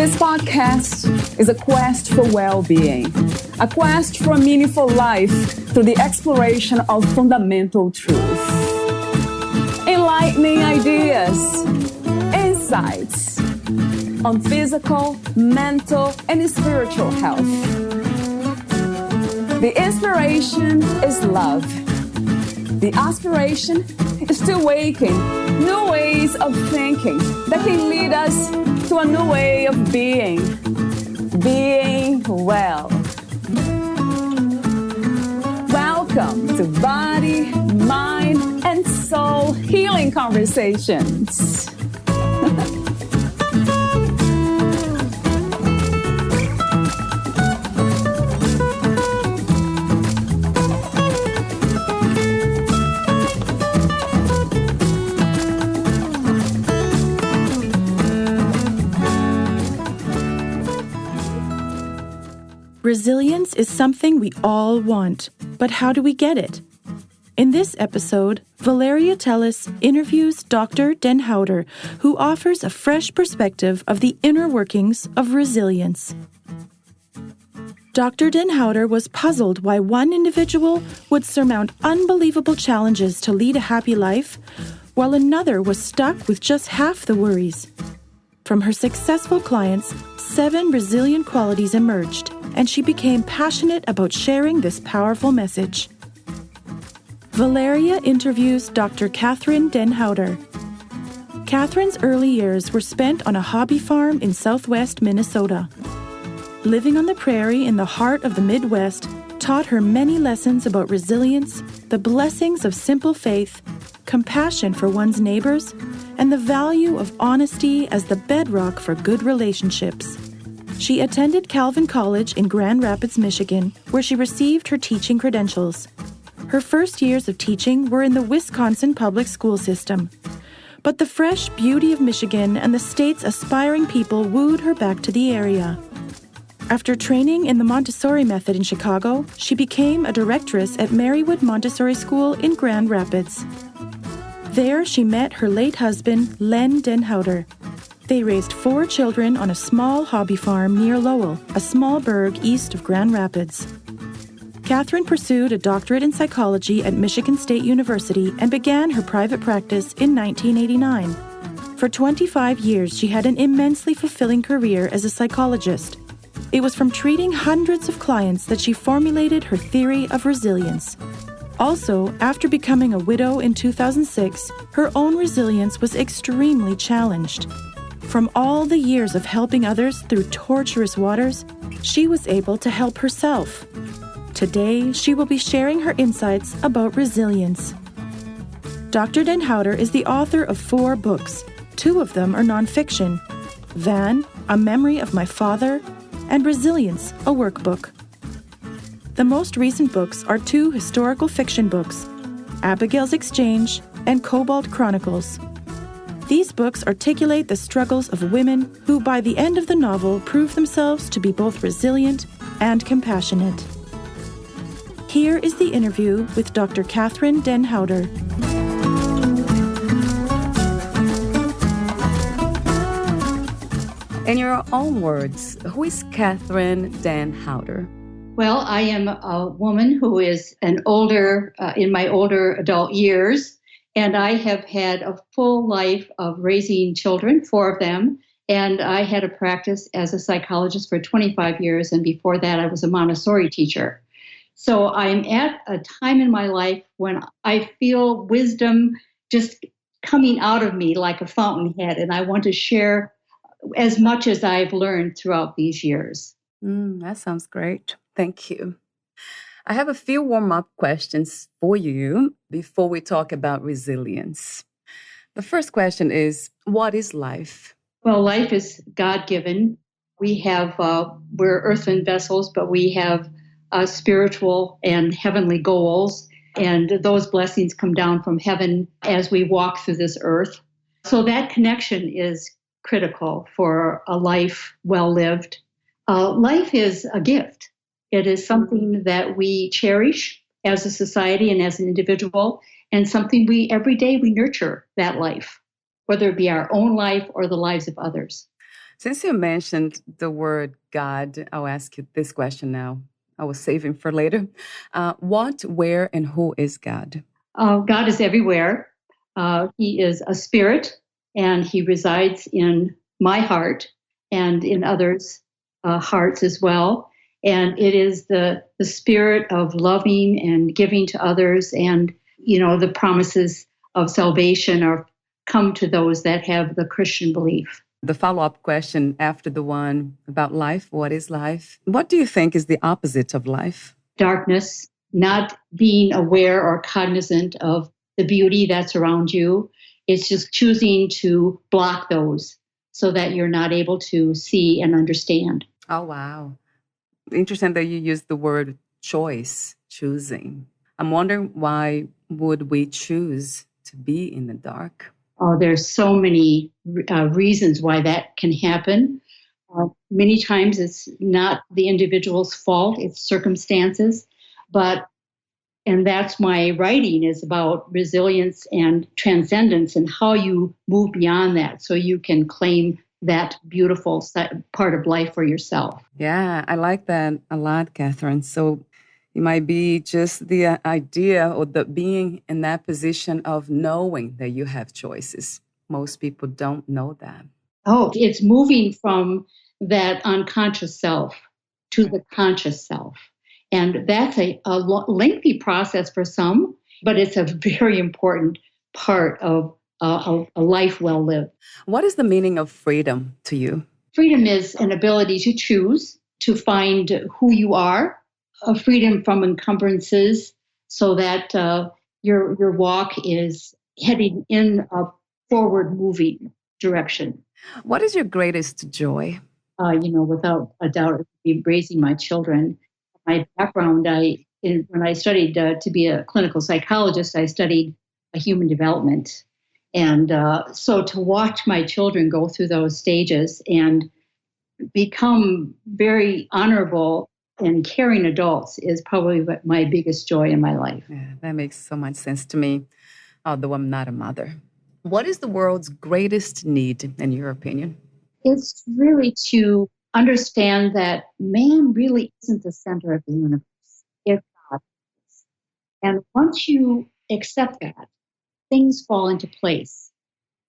This podcast is a quest for well-being, a quest for a meaningful life through the exploration of fundamental truth. Enlightening ideas, insights on physical, mental, and spiritual health. The inspiration is love. The aspiration is to awaken new ways of thinking that can lead us to a new way of being well. Welcome to Body, Mind, and Soul Healing Conversations. Resilience is something we all want, but how do we get it? In this episode, Valeria Tellis interviews Dr. Den Houter, who offers a fresh perspective of the inner workings of resilience. Dr. Den Houter was puzzled why one individual would surmount unbelievable challenges to lead a happy life, while another was stuck with just half the worries. From her successful clients, 7 resilient qualities emerged, and she became passionate about sharing this powerful message. Valeria interviews Dr. Kathryn Den Houter. Kathryn's early years were spent on a hobby farm in southwest Minnesota. Living on the prairie in the heart of the Midwest taught her many lessons about resilience, the blessings of simple faith, compassion for one's neighbors, and the value of honesty as the bedrock for good relationships. She attended Calvin College in Grand Rapids, Michigan, where she received her teaching credentials. Her first years of teaching were in the Wisconsin public school system. But the fresh beauty of Michigan and the state's aspiring people wooed her back to the area. After training in the Montessori Method in Chicago, she became a directress at Marywood Montessori School in Grand Rapids. There, she met her late husband, Len Den Houter. They raised 4 children on a small hobby farm near Lowell, a small burg east of Grand Rapids. Kathryn pursued a doctorate in psychology at Michigan State University and began her private practice in 1989. For 25 years, she had an immensely fulfilling career as a psychologist. It was from treating hundreds of clients that she formulated her theory of resilience. Also, after becoming a widow in 2006, her own resilience was extremely challenged. From all the years of helping others through torturous waters, she was able to help herself. Today, she will be sharing her insights about resilience. Dr. Den Houter is the author of 4 books. 2 of them are nonfiction: Van, A Memory of My Father, and Resilience, a Workbook. The most recent books are 2 historical fiction books, Abigail's Exchange and Cobalt Chronicles. These books articulate the struggles of women who, by the end of the novel, prove themselves to be both resilient and compassionate. Here is the interview with Dr. Kathryn Den Houter. In your own words, who is Kathryn Den Houter? Well, I am a woman who is in my older adult years. And I have had a full life of raising children, 4 of them. And I had a practice as a psychologist for 25 years. And before that, I was a Montessori teacher. So I'm at a time in my life when I feel wisdom just coming out of me like a fountainhead. And I want to share as much as I've learned throughout these years. That sounds great. Thank you. I have a few warm-up questions for you before we talk about resilience. The first question is, what is life? Well, life is God-given. We're earthen vessels, but we have spiritual and heavenly goals. And those blessings come down from heaven as we walk through this earth. So that connection is critical for a life well lived. Life is a gift. It is something that we cherish as a society and as an individual, and something every day we nurture that life, whether it be our own life or the lives of others. Since you mentioned the word God, I'll ask you this question now. I was saving for later. What, where, and who is God? God is everywhere. He is a spirit, and he resides in my heart and in others' hearts as well. And it is the spirit of loving and giving to others, and the promises of salvation are come to those that have the Christian belief. The follow-up question after the one about life, what is life? What do you think is the opposite of life? Darkness, not being aware or cognizant of the beauty that's around you. It's just choosing to block those so that you're not able to see and understand. Oh, wow. Interesting that you used the word choice, choosing. I'm wondering, why would we choose to be in the dark? Oh, there's so many reasons why that can happen. Many times it's not the individual's fault, it's circumstances. And that's my writing is about resilience and transcendence and how you move beyond that so you can claim that beautiful part of life for yourself. Yeah, I like that a lot, Kathryn. So it might be just the idea or the being in that position of knowing that you have choices. Most people don't know that. Oh, it's moving from that unconscious self to the conscious self. And that's a lengthy process for some, but it's a very important part of a life well lived. What is the meaning of freedom to you? Freedom is an ability to choose, to find who you are, a freedom from encumbrances so that your walk is heading in a forward moving direction. What is your greatest joy? Without a doubt, it would be raising my children. My background, when I studied to be a clinical psychologist, I studied human development. And so to watch my children go through those stages and become very honorable and caring adults is probably my biggest joy in my life. Yeah, that makes so much sense to me, although I'm not a mother. What is the world's greatest need, in your opinion? It's really to understand that man really isn't the center of the universe. It's God. And once you accept that, things fall into place.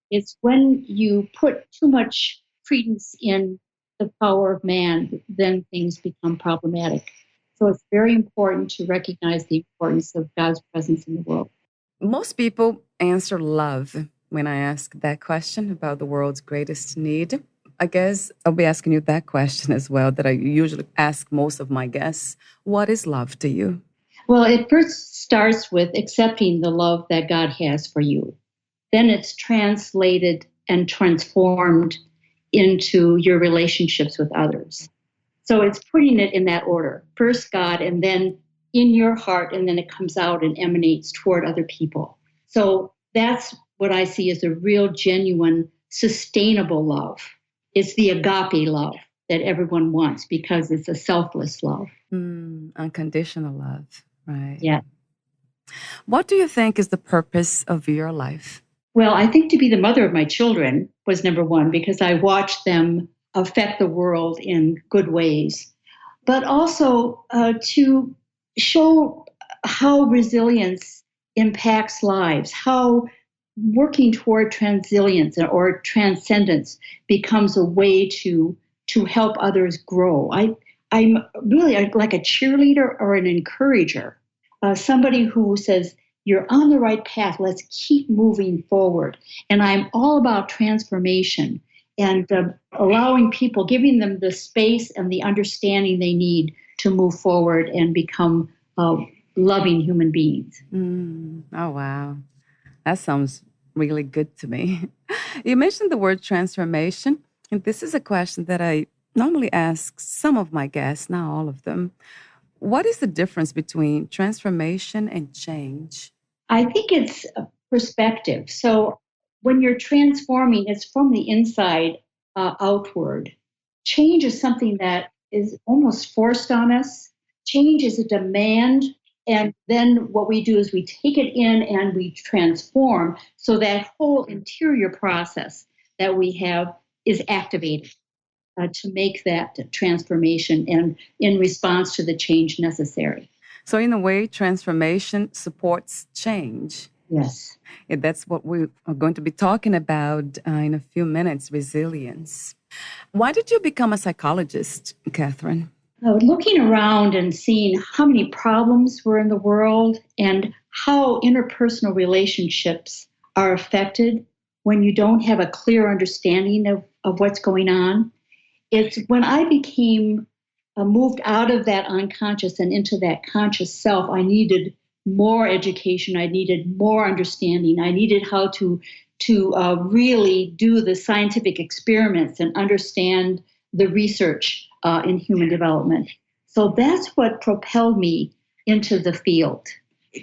It's when you put too much credence in the power of man, then things become problematic. So it's very important to recognize the importance of God's presence in the world. Most people answer love when I ask that question about the world's greatest need. I guess I'll be asking you that question as well that I usually ask most of my guests. What is love to you? Well, it first starts with accepting the love that God has for you. Then it's translated and transformed into your relationships with others. So it's putting it in that order. First God, and then in your heart, and then it comes out and emanates toward other people. So that's what I see as a real, genuine, sustainable love. It's the agape love that everyone wants because it's a selfless love. Unconditional love, right? Yeah. What do you think is the purpose of your life? Well, I think to be the mother of my children was number one because I watched them affect the world in good ways, but also to show how resilience impacts lives, how working toward transilience or transcendence becomes a way to help others grow. I'm really like a cheerleader or an encourager, somebody who says, you're on the right path, let's keep moving forward. And I'm all about transformation and allowing people, giving them the space and the understanding they need to move forward and become loving human beings. Oh, wow. That sounds really good to me. You mentioned the word transformation, and this is a question that I normally ask some of my guests, not all of them. What is the difference between transformation and change? I think it's a perspective. So when you're transforming, it's from the inside outward. Change is something that is almost forced on us. Change is a demand. And then what we do is we take it in and we transform. So that whole interior process that we have is activated. to make that transformation and in response to the change necessary. So in a way, transformation supports change. Yes. And that's what we are going to be talking about in a few minutes, resilience. Why did you become a psychologist, Kathryn? Looking around and seeing how many problems were in the world and how interpersonal relationships are affected when you don't have a clear understanding of what's going on. It's when I became moved out of that unconscious and into that conscious self, I needed more education. I needed more understanding. I needed how to really do the scientific experiments and understand the research in human development. So that's what propelled me into the field,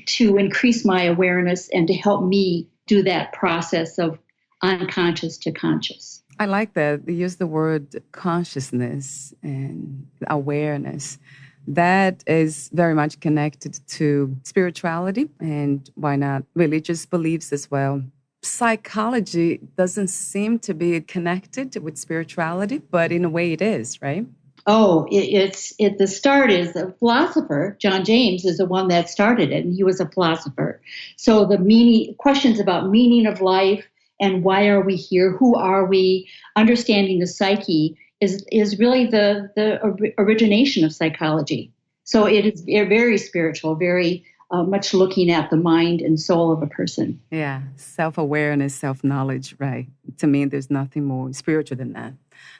to increase my awareness and to help me do that process of unconscious to conscious. I like that. You use the word consciousness and awareness. That is very much connected to spirituality and why not religious beliefs as well. Psychology doesn't seem to be connected with spirituality, but in a way it is, right? Oh, the start is a philosopher. John James is the one that started it, and he was a philosopher. So the questions about meaning of life and why are we here, who are we, understanding the psyche is really the origination of psychology. So it is very spiritual, very much looking at the mind and soul of a person. Yeah, self-awareness, self-knowledge, right? To me, there's nothing more spiritual than that.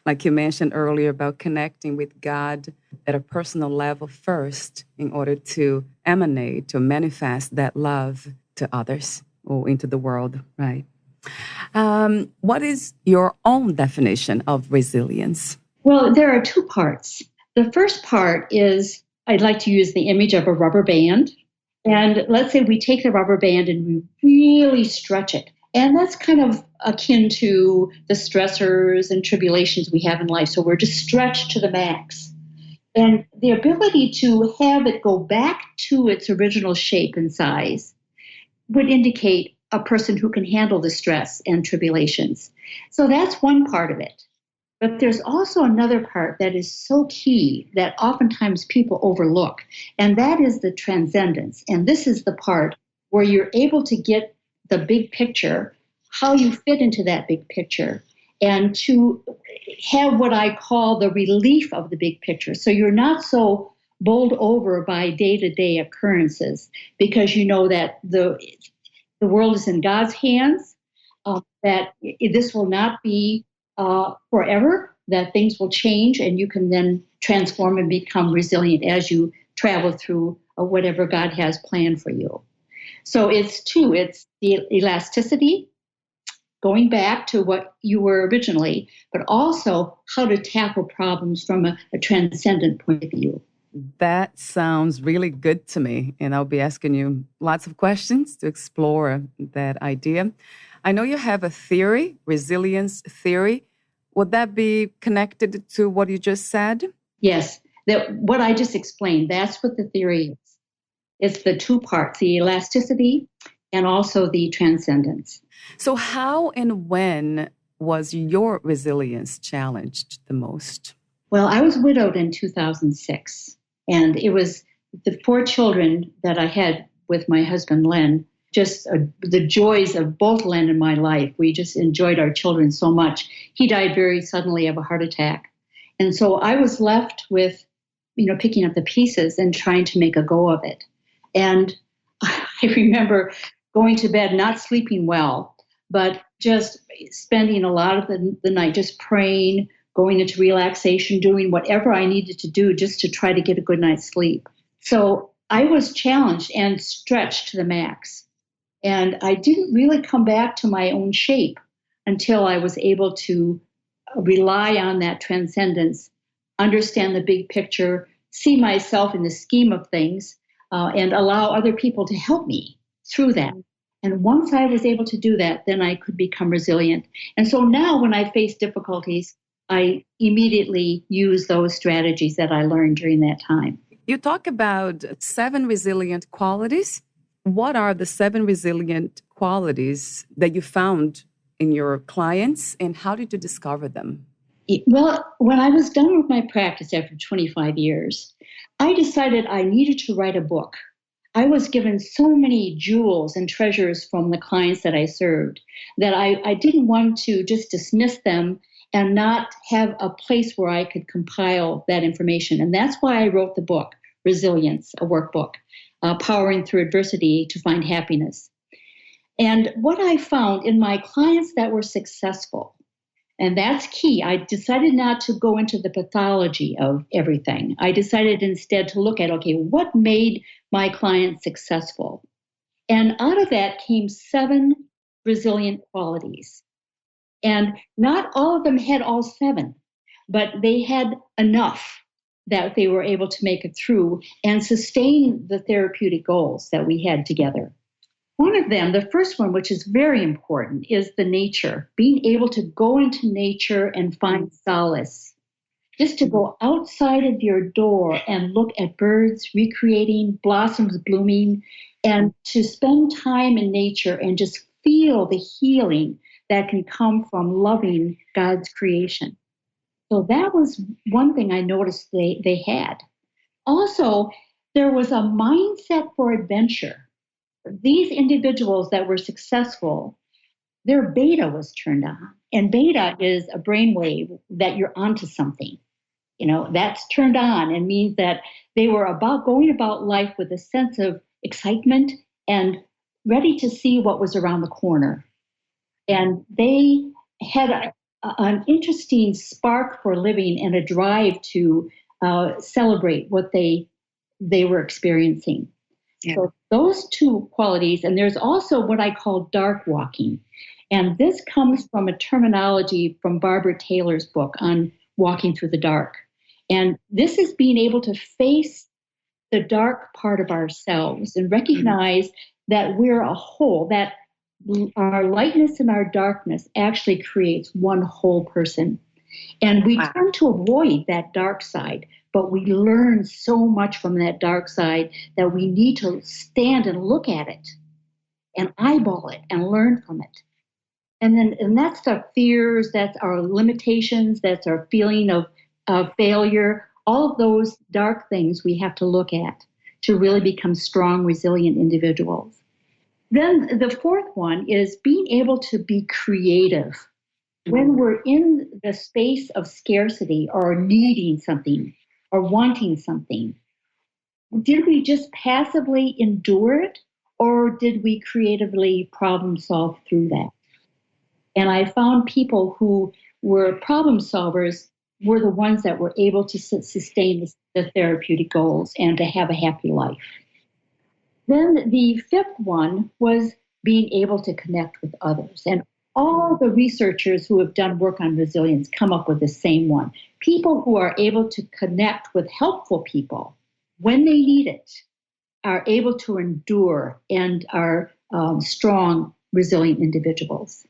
Like you mentioned earlier about connecting with God at a personal level first in order to emanate or manifest that love to others or into the world, right? What is your own definition of resilience? Well, there are two parts. The first part is I'd like to use the image of a rubber band. And let's say we take the rubber band and we really stretch it. And that's kind of akin to the stressors and tribulations we have in life. So we're just stretched to the max. And the ability to have it go back to its original shape and size would indicate a person who can handle the stress and tribulations. So that's one part of it. But there's also another part that is so key that oftentimes people overlook, and that is the transcendence. And this is the part where you're able to get the big picture, how you fit into that big picture, and to have what I call the relief of the big picture. So you're not so bowled over by day-to-day occurrences because you know that the world is in God's hands, that this will not be forever, that things will change and you can then transform and become resilient as you travel through whatever God has planned for you. So it's the elasticity, going back to what you were originally, but also how to tackle problems from a transcendent point of view. That sounds really good to me, and I'll be asking you lots of questions to explore that idea. I know you have a theory, resilience theory. Would that be connected to what you just said? Yes, what I just explained, that's what the theory is. It's the two parts, the elasticity and also the transcendence. So how and when was your resilience challenged the most? Well, I was widowed in 2006, and it was the 4 children that I had with my husband, Len, just the joys of both Len and my life. We just enjoyed our children so much. He died very suddenly of a heart attack. And so I was left with, picking up the pieces and trying to make a go of it. And I remember going to bed, not sleeping well, but just spending a lot of the night just praying, going into relaxation, doing whatever I needed to do just to try to get a good night's sleep. So I was challenged and stretched to the max. And I didn't really come back to my own shape until I was able to rely on that transcendence, understand the big picture, see myself in the scheme of things, and allow other people to help me through that. And once I was able to do that, then I could become resilient. And so now when I face difficulties, I immediately use those strategies that I learned during that time. You talk about 7 resilient qualities. What are the 7 resilient qualities that you found in your clients, and how did you discover them? Well, when I was done with my practice after 25 years, I decided I needed to write a book. I was given so many jewels and treasures from the clients that I served that I didn't want to just dismiss them and not have a place where I could compile that information. And that's why I wrote the book, Resilience, a workbook, Powering Through Adversity to Find Happiness. And what I found in my clients that were successful, and that's key. I decided not to go into the pathology of everything. I decided instead to look at, okay, what made my clients successful? And out of that came 7 resilient qualities. And not all of them had all 7, but they had enough that they were able to make it through and sustain the therapeutic goals that we had together. One of them, the first one, which is very important, is the nature, being able to go into nature and find solace. Just to go outside of your door and look at birds recreating, blossoms blooming, and to spend time in nature and just feel the healing that can come from loving God's creation. So that was one thing I noticed they had. Also, there was a mindset for adventure. These individuals that were successful, their beta was turned on. And beta is a brainwave that you're onto something. That's turned on and means that they were going about life with a sense of excitement and ready to see what was around the corner. And they had an interesting spark for living and a drive to celebrate what they were experiencing. Yeah. So those 2 qualities, and there's also what I call dark walking. And this comes from a terminology from Barbara Taylor's book on walking through the dark. And this is being able to face the dark part of ourselves and recognize that we're a whole, that our lightness and our darkness actually creates one whole person. And we tend to avoid that dark side, but we learn so much from that dark side that we need to stand and look at it and eyeball it and learn from it. And that's our fears, that's our limitations, that's our feeling of failure. All of those dark things we have to look at to really become strong, resilient individuals. Then the 4th one is being able to be creative. When we're in the space of scarcity or needing something or wanting something, did we just passively endure it, or did we creatively problem solve through that? And I found people who were problem solvers were the ones that were able to sustain the therapeutic goals and to have a happy life. Then the 5th one was being able to connect with others. And all the researchers who have done work on resilience come up with the same one. People who are able to connect with helpful people when they need it are able to endure and are strong, resilient individuals.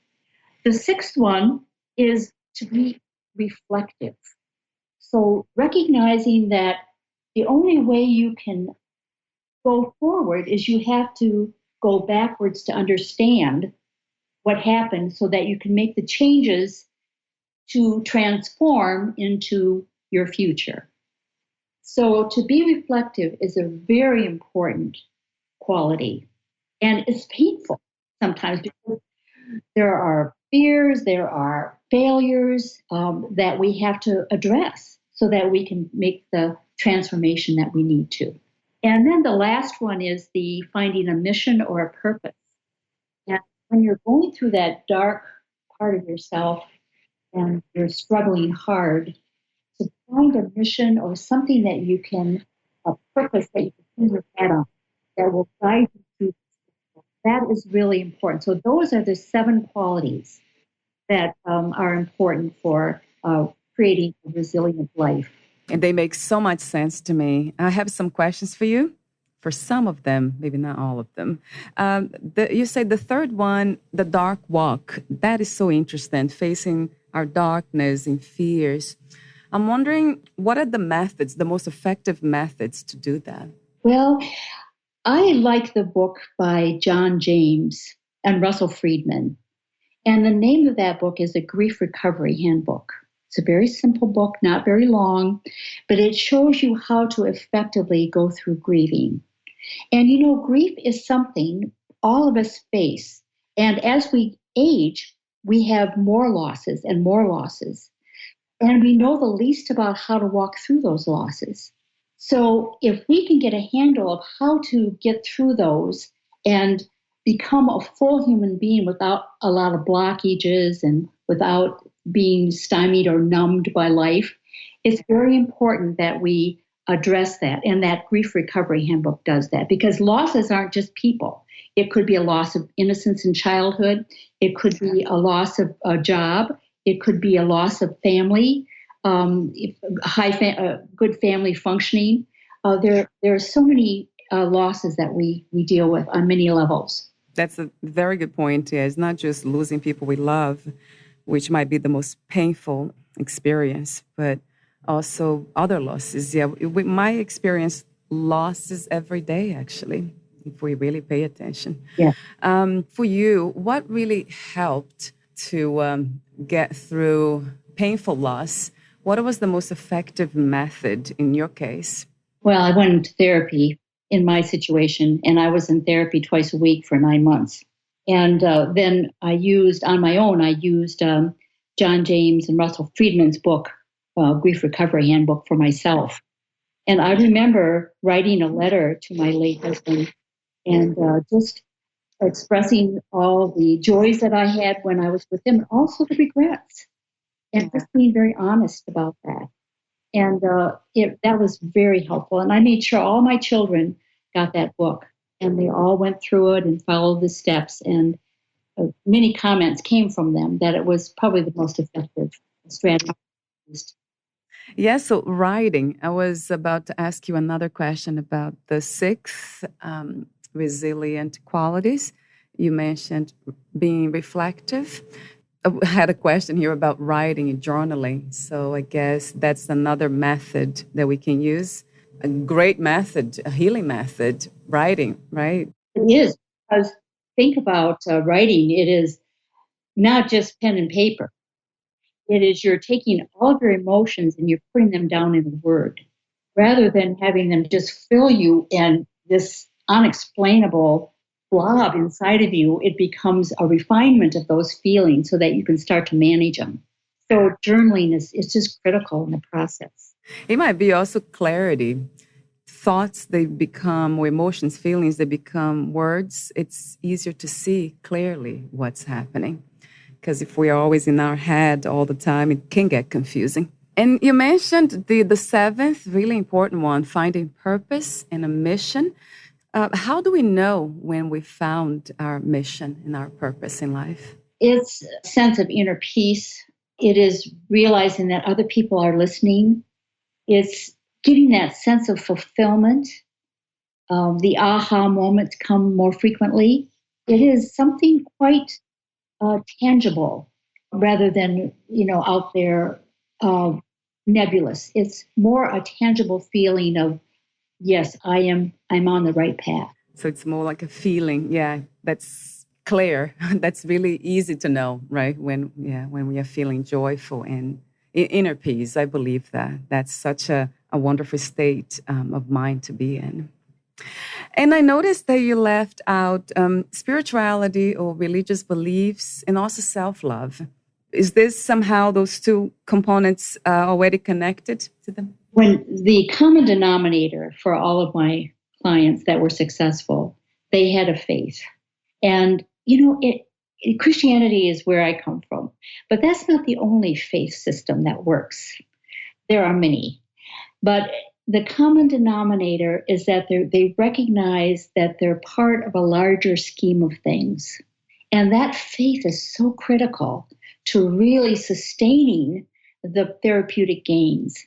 The 6th one is to be reflective. So recognizing that the only way you can go forward is you have to go backwards to understand what happened so that you can make the changes to transform into your future. So to be reflective is a very important quality. And it's painful sometimes because there are fears, there are failures that we have to address so that we can make the transformation that we need to. And then the last one is the finding a mission or a purpose. And when you're going through that dark part of yourself and you're struggling hard, to find a mission or something that you can, a purpose that you can put your head on that will guide you through, that is really important. So those are the 7 qualities that are important for creating a resilient life. And they make so much sense to me. I have some questions for you. For some of them, maybe not all of them. You said the 3rd one, the dark walk. That is so interesting, facing our darkness and fears. I'm wondering, what are the methods, the most effective methods to do that? Well, I like the book by John James and Russell Friedman. And the name of that book is A Grief Recovery Handbook. It's a very simple book, not very long, but it shows you how to effectively go through grieving. And grief is something all of us face. And as we age, we have more losses and more losses. And we know the least about how to walk through those losses. So if we can get a handle of how to get through those and become a full human being without a lot of blockages and without being stymied or numbed by life, it's very important that we address that. And that grief recovery handbook does that, because losses aren't just people. It could be a loss of innocence in childhood. It could be a loss of a job. It could be a loss of family, good family functioning. There are so many losses that we deal with on many levels. That's a very good point. Yeah, it's not just losing people we love, which might be the most painful experience, but also other losses. Yeah, we might experience losses every day, actually, if we really pay attention. Yeah. For you, what really helped to get through painful loss? What was the most effective method in your case? Well, I went into therapy in my situation, and I was in therapy twice a week for 9 months. And then I used John James and Russell Friedman's book, Grief Recovery Handbook, for myself. And I remember writing a letter to my late husband and just expressing all the joys that I had when I was with him, and also the regrets, and just being very honest about that. And that was very helpful. And I made sure all my children got that book, and they all went through it and followed the steps. And many comments came from them that it was probably the most effective strategy. Yeah, so writing. I was about to ask you another question about the 6 resilient qualities. You mentioned being reflective. I had a question here about writing and journaling. So I guess that's another method that we can use. A great method, a healing method, writing, right? It is, because think about writing. It is not just pen and paper. It is you're taking all of your emotions and you're putting them down in a word, rather than having them just fill you in this unexplainable blob inside of you. It becomes a refinement of those feelings so that you can start to manage them. So journaling is just critical in the process. It might be also clarity. Thoughts, they become, or emotions, feelings, they become words. It's easier to see clearly what's happening. Because if we are always in our head all the time, it can get confusing. And you mentioned the 7th, really important one, finding purpose and a mission. How do we know when we found our mission and our purpose in life? It's a sense of inner peace. It is realizing that other people are listening. It's getting that sense of fulfillment. The aha moments come more frequently. It is something quite tangible rather than, out there nebulous. It's more a tangible feeling of, yes, I'm on the right path. So it's more like a feeling, yeah, that's clear. That's really easy to know, right? When we are feeling joyful and inner peace. I believe that's such a wonderful state of mind to be in. And I noticed that you left out spirituality or religious beliefs and also self-love. Is this somehow those 2 components already connected to them? When the common denominator for all of my clients that were successful, they had a faith. And, Christianity is where I come from. But that's not the only faith system that works. There are many. But the common denominator is that they recognize that they're part of a larger scheme of things. And that faith is so critical to really sustaining the therapeutic gains.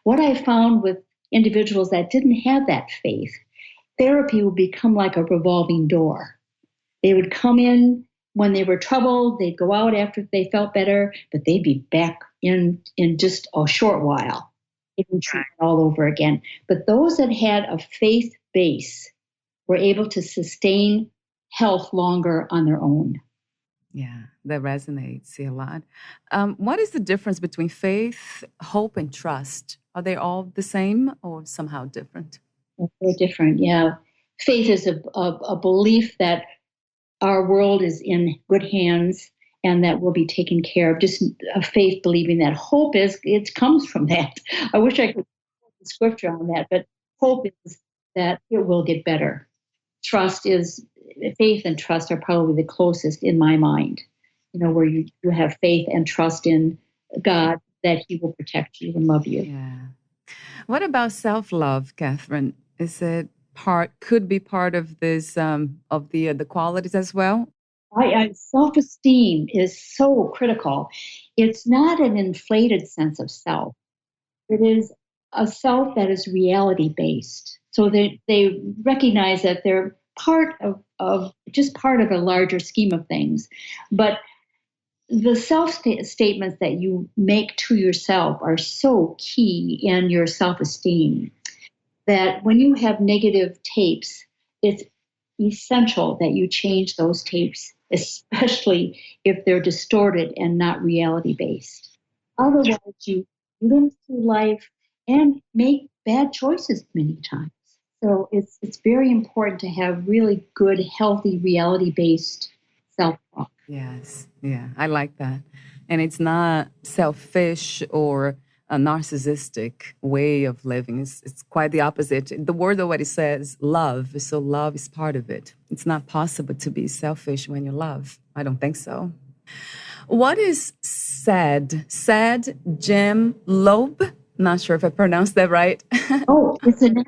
What I found with individuals that didn't have that faith, therapy would become like a revolving door. They would come in when they were troubled, they'd go out after they felt better, but they'd be back in just a short while, getting treatment all over again. But those that had a faith base were able to sustain health longer on their own. Yeah, that resonates a lot. What is the difference between faith, hope, and trust? Are they all the same or somehow different? Very different. Yeah. Faith is a belief that our world is in good hands and that we'll be taken care of. Just a faith believing that. Hope is, it comes from that. I wish I could quote the scripture on that, but hope is that it will get better. Trust is, faith and trust are probably the closest in my mind, where you have faith and trust in God that He will protect you and love you. Yeah. What about self-love, Kathryn? Is it could be part of this, of the qualities as well? Self-esteem is so critical. It's not an inflated sense of self. It is a self that is reality based. So they recognize that they're part of just part of a larger scheme of things. But the statements that you make to yourself are so key in your self esteem that when you have negative tapes, it's essential that you change those tapes, especially if they're distorted and not reality based. Otherwise, you limp through life and make bad choices many times. So it's very important to have really good, healthy, reality based self talk. Yes. Yeah, I like that. And it's not selfish or a narcissistic way of living. It's quite the opposite. The word already says love, so love is part of it. It's not possible to be selfish when you love. I don't think so. What is SAD? SAD, Jim Loeb? Not sure if I pronounced that right. Oh, it's an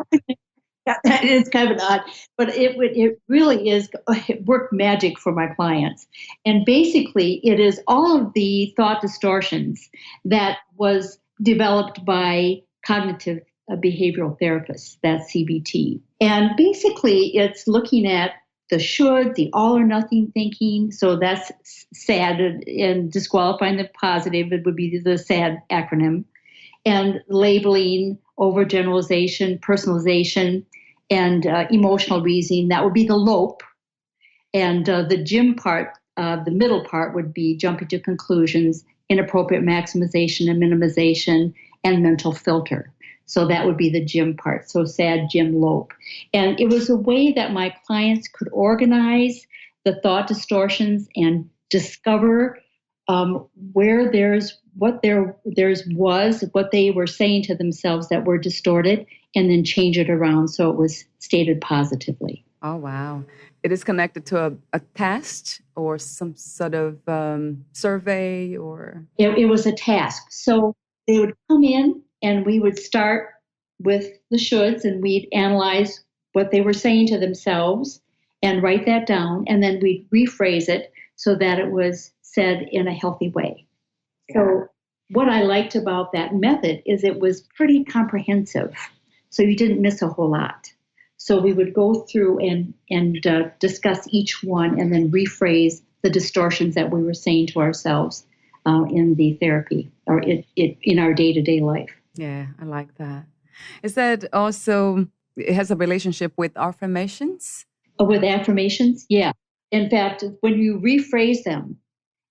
that is kind of an odd, but it really is, it worked magic for my clients. And basically, it is all of the thought distortions that was developed by cognitive behavioral therapists, that's CBT. And basically, it's looking at the should, the all or nothing thinking. So that's SAD, and disqualifying the positive, it would be the SAD acronym. And labeling, overgeneralization, personalization, and emotional reasoning, that would be the LOPE. And the Jim part, the middle part, would be jumping to conclusions, inappropriate maximization and minimization, and mental filter. So that would be the Jim part. So SAD, Jim, LOPE. And it was a way that my clients could organize the thought distortions and discover where what they were saying to themselves that were distorted, and then change it around so it was stated positively. Oh, wow. It is connected to a test or some sort of survey or? It was a task. So they would come in and we would start with the shoulds and we'd analyze what they were saying to themselves and write that down. And then we'd rephrase it so that it was said in a healthy way. So what I liked about that method is it was pretty comprehensive. So you didn't miss a whole lot. So we would go through and discuss each one and then rephrase the distortions that we were saying to ourselves in the therapy or in our day-to-day life. Yeah, I like that. Is that also, it has a relationship with affirmations? With affirmations? Yeah. In fact, when you rephrase them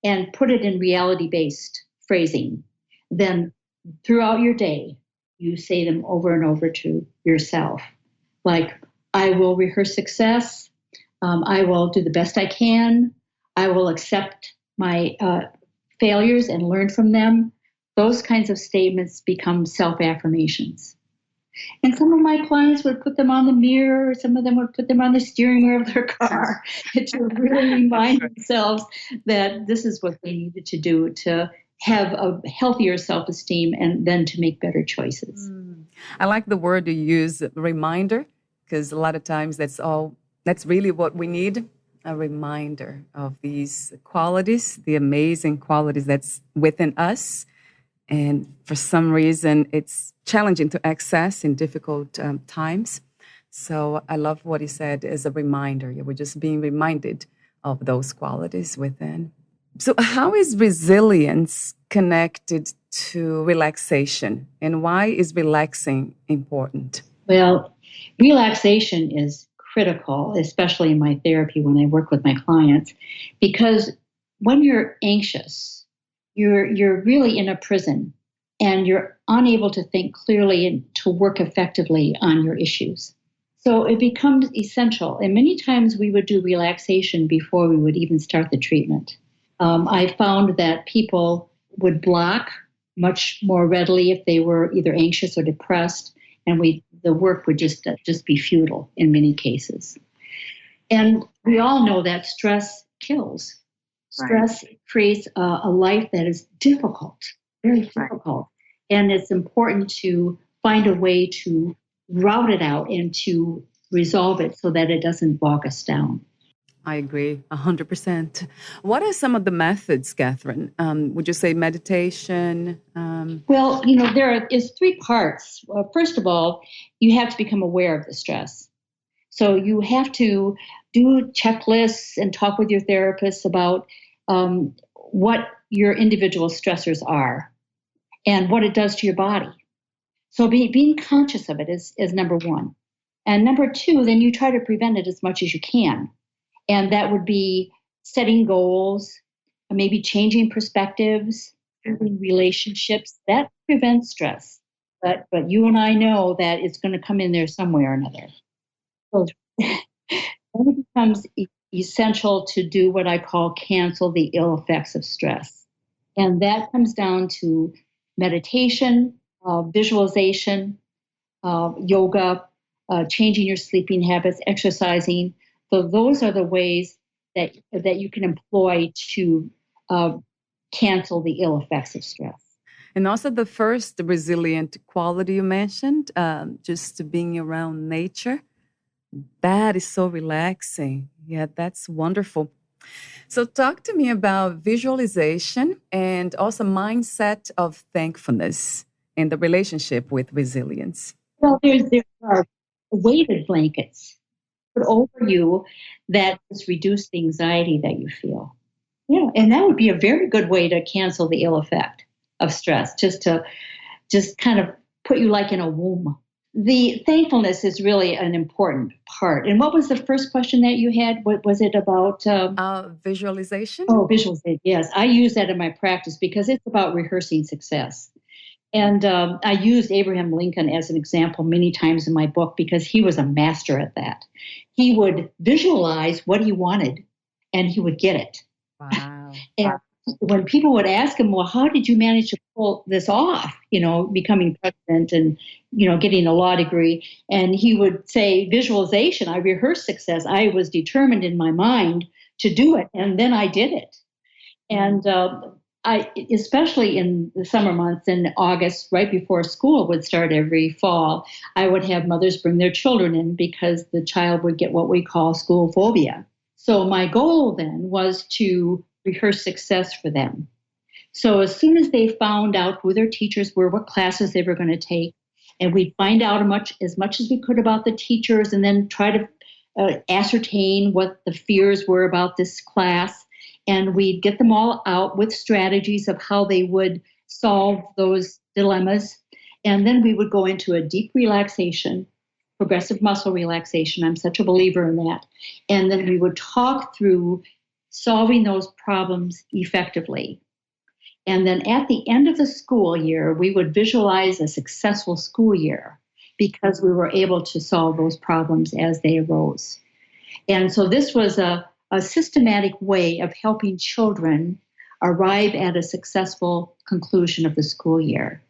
and put it in reality-based phrasing, then throughout your day, you say them over and over to yourself. Like, I will rehearse success. I will do the best I can. I will accept my failures and learn from them. Those kinds of statements become self-affirmations. And some of my clients would put them on the mirror, or some of them would put them on the steering wheel of their car to really remind themselves that this is what they needed to do to have a healthier self-esteem and then to make better choices. I like the word you use, reminder, because a lot of times that's really what we need, a reminder of these qualities, the amazing qualities that's within us. And for some reason, it's challenging to access in difficult times. So I love what he said as a reminder. We're just being reminded of those qualities within. So how is resilience connected to relaxation? And why is relaxing important? Well, relaxation is critical, especially in my therapy when I work with my clients, because when you're anxious, you're really in a prison and you're unable to think clearly and to work effectively on your issues. So it becomes essential. And many times we would do relaxation before we would even start the treatment. I found that people would block much more readily if they were either anxious or depressed, and the work would just be futile in many cases. And we all know that stress kills. Stress creates a life that is difficult, very difficult. And it's important to find a way to route it out and to resolve it so that it doesn't bog us down. I agree 100%. What are some of the methods, Kathryn? Would you say meditation? Well, there is three parts. First of all, you have to become aware of the stress. So you have to do checklists and talk with your therapist about what your individual stressors are and what it does to your body. So being conscious of it is number one. And number two, then you try to prevent it as much as you can. And that would be setting goals, maybe changing perspectives, building relationships. That prevents stress. But you and I know that it's going to come in there somewhere or another. So it becomes essential to do what I call cancel the ill effects of stress. And that comes down to meditation, visualization, yoga, changing your sleeping habits, exercising. So those are the ways that you can employ to cancel the ill effects of stress. And also the first resilient quality you mentioned, just being around nature. That is so relaxing. Yeah, that's wonderful. So talk to me about visualization and also mindset of thankfulness and the relationship with resilience. Well, there are weighted blankets put over you that just reduce the anxiety that you feel. Yeah, and that would be a very good way to cancel the ill effect of stress, just kind of put you like in a womb. The thankfulness is really an important part. And what was the first question that you had? What was it about? Visualization. Oh, visualization. Yes, I use that in my practice because it's about rehearsing success. And I used Abraham Lincoln as an example many times in my book because he was a master at that. He would visualize what he wanted and he would get it. Wow. And when people would ask him, well, how did you manage to pull this off, becoming president and, getting a law degree? And he would say, visualization, I rehearsed success. I was determined in my mind to do it. And then I did it. And I, especially in the summer months in August, right before school would start every fall, I would have mothers bring their children in because the child would get what we call school phobia. So my goal then was to rehearse success for them. So as soon as they found out who their teachers were, what classes they were going to take, and we'd find out as much as we could about the teachers and then try to ascertain what the fears were about this class. And we'd get them all out with strategies of how they would solve those dilemmas. And then we would go into a deep relaxation, progressive muscle relaxation. I'm such a believer in that. And then we would talk through solving those problems effectively. And then at the end of the school year, we would visualize a successful school year because we were able to solve those problems as they arose. And so this was a systematic way of helping children arrive at a successful conclusion of the school year.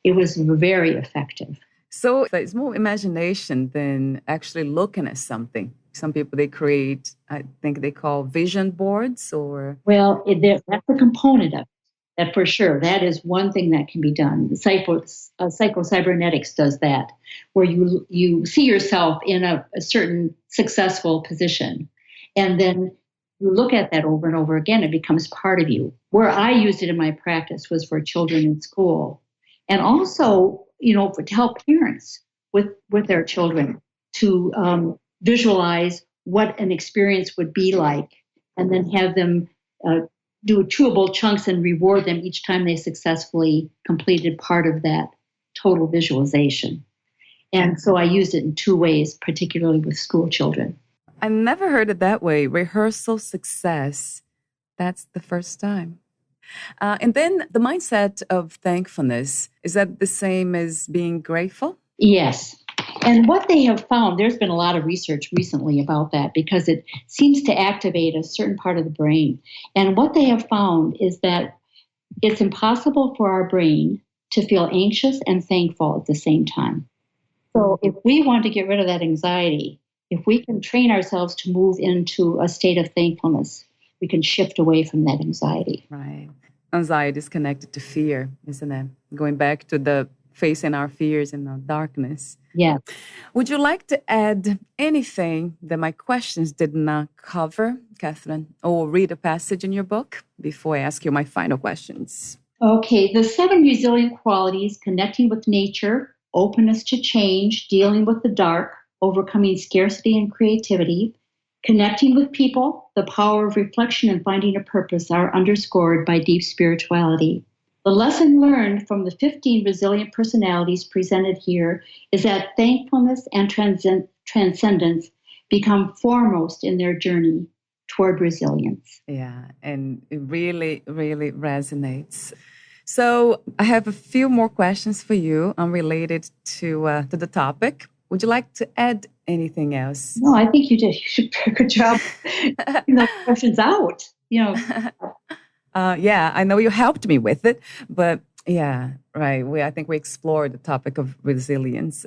It was very effective. So it's more imagination than actually looking at something. Some people, they create, I think they call vision boards or... Well, that's a component of it, that for sure. That is one thing that can be done. Psycho-cybernetics does that, where you see yourself in a certain successful position. And then you look at that over and over again. It becomes part of you. Where I used it in my practice was for children in school. And also, to help parents with their children to visualize what an experience would be like, and then have them do chewable chunks and reward them each time they successfully completed part of that total visualization. And so I used it in two ways, particularly with school children. I never heard it that way. Rehearsal success. That's the first time. And then the mindset of thankfulness, is that the same as being grateful? Yes. And what they have found, there's been a lot of research recently about that because it seems to activate a certain part of the brain. And what they have found is that it's impossible for our brain to feel anxious and thankful at the same time. So if we want to get rid of that anxiety, if we can train ourselves to move into a state of thankfulness, we can shift away from that anxiety. Right. Anxiety is connected to fear, isn't it? Going back to the facing our fears in the darkness. Yeah. Would you like to add anything that my questions did not cover, Kathryn, or read a passage in your book before I ask you my final questions? Okay. The 7 resilient qualities: connecting with nature, openness to change, dealing with the dark, overcoming scarcity and creativity, connecting with people, the power of reflection and finding a purpose, are underscored by deep spirituality. The lesson learned from the 15 resilient personalities presented here is that thankfulness and transcendence become foremost in their journey toward resilience. Yeah, and it really, really resonates. So I have a few more questions for you unrelated to the topic. Would you like to add anything else? No, I think you did. You did a good job getting those questions out. Yeah, I know you helped me with it, but yeah, right. I think we explored the topic of resilience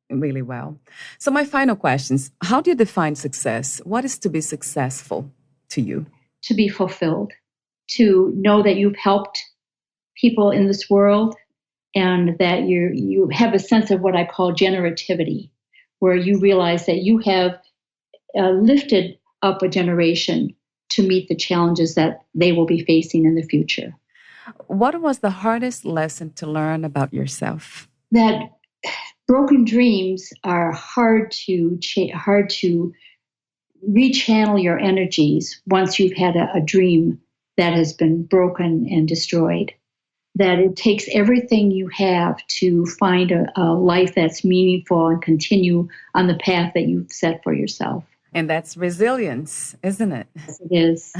really well. So my final questions: how do you define success? What is to be successful to you? To be fulfilled, to know that you've helped people in this world, and that you have a sense of what I call generativity, where you realize that you have lifted up a generation to meet the challenges that they will be facing in the future. What was the hardest lesson to learn about yourself? That broken dreams are hard to rechannel your energies once you've had a dream that has been broken and destroyed. That it takes everything you have to find a life that's meaningful and continue on the path that you've set for yourself. And that's resilience, isn't it? Yes, it is.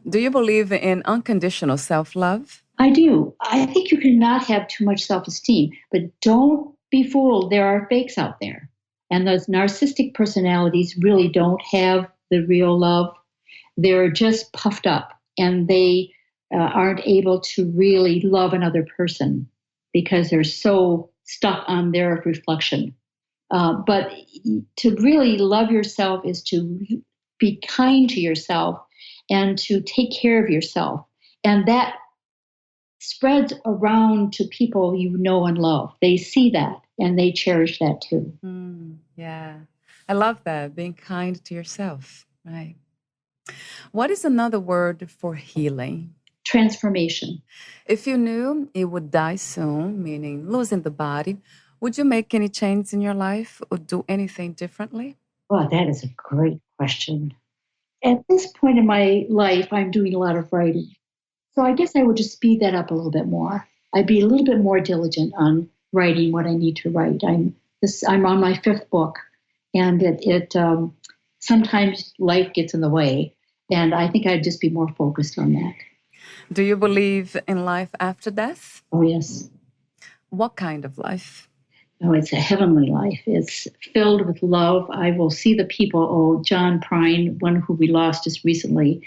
Do you believe in unconditional self-love? I do. I think you cannot have too much self-esteem, but don't be fooled. There are fakes out there. And those narcissistic personalities really don't have the real love. They're just puffed up, and they aren't able to really love another person because they're so stuck on their reflection. But to really love yourself is to be kind to yourself and to take care of yourself. And that spreads around to people you know and love. They see that and they cherish that too. Yeah, I love that, being kind to yourself, right? What is another word for healing? Transformation. If you knew you would die soon, meaning losing the body, would you make any change in your life or do anything differently? Well, that is a great question. At this point in my life, I'm doing a lot of writing. So I guess I would just speed that up a little bit more. I'd be a little bit more diligent on writing what I need to write. I'm on my 5th book, and it sometimes life gets in the way, and I think I'd just be more focused on that. Do you believe in life after death? Oh, yes. What kind of life? Oh, it's a heavenly life. It's filled with love. I will see the people. Oh, John Prine, one who we lost just recently,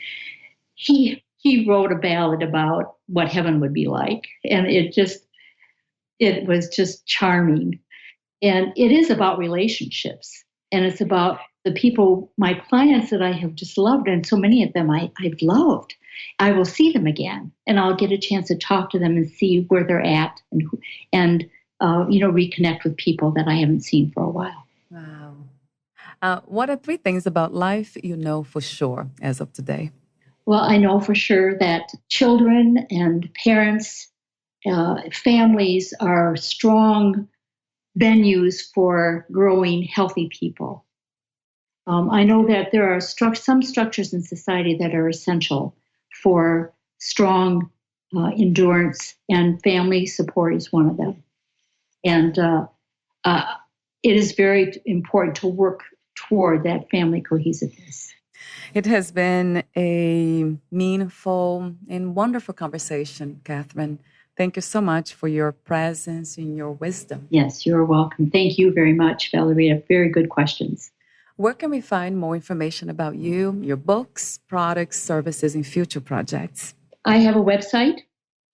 he wrote a ballad about what heaven would be like. And it was just charming. And it is about relationships. And it's about the people, my clients that I have just loved, and so many of them I've loved. I will see them again, and I'll get a chance to talk to them and see where they're at and reconnect with people that I haven't seen for a while. Wow. What are 3 things about life you know for sure as of today? Well, I know for sure that children and parents, families are strong venues for growing healthy people. I know that there are some structures in society that are essential for strong endurance, and family support is one of them. And it is very important to work toward that family cohesiveness. It has been a meaningful and wonderful conversation, Kathryn. Thank you so much for your presence and your wisdom. Yes, you're welcome. Thank you very much, Valeria. Very good questions. Where can we find more information about you, your books, products, services, and future projects? I have a website,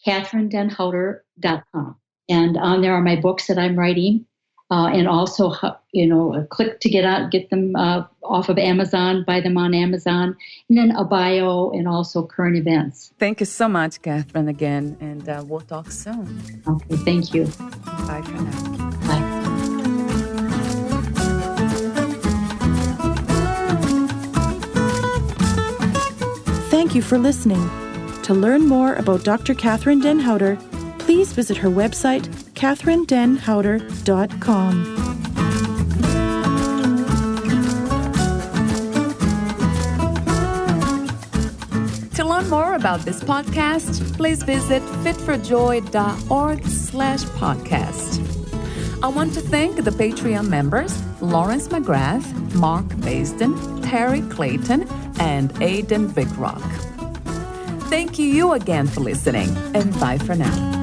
KathrynDenHouter.com. And on there are my books that I'm writing. And also, click to get them off of Amazon, buy them on Amazon, and then a bio and also current events. Thank you so much, Kathryn, again, and we'll talk soon. Okay, thank you. Bye for now. Bye. Thank you for listening. To learn more about Dr. Kathryn Den Houter, please visit her website, KathrynDenHouter.com. To learn more about this podcast, please visit fitforjoy.org/podcast. I want to thank the Patreon members, Lawrence McGrath, Mark Basden, Terry Clayton, and Aidan Vickrock. Thank you again for listening, and bye for now.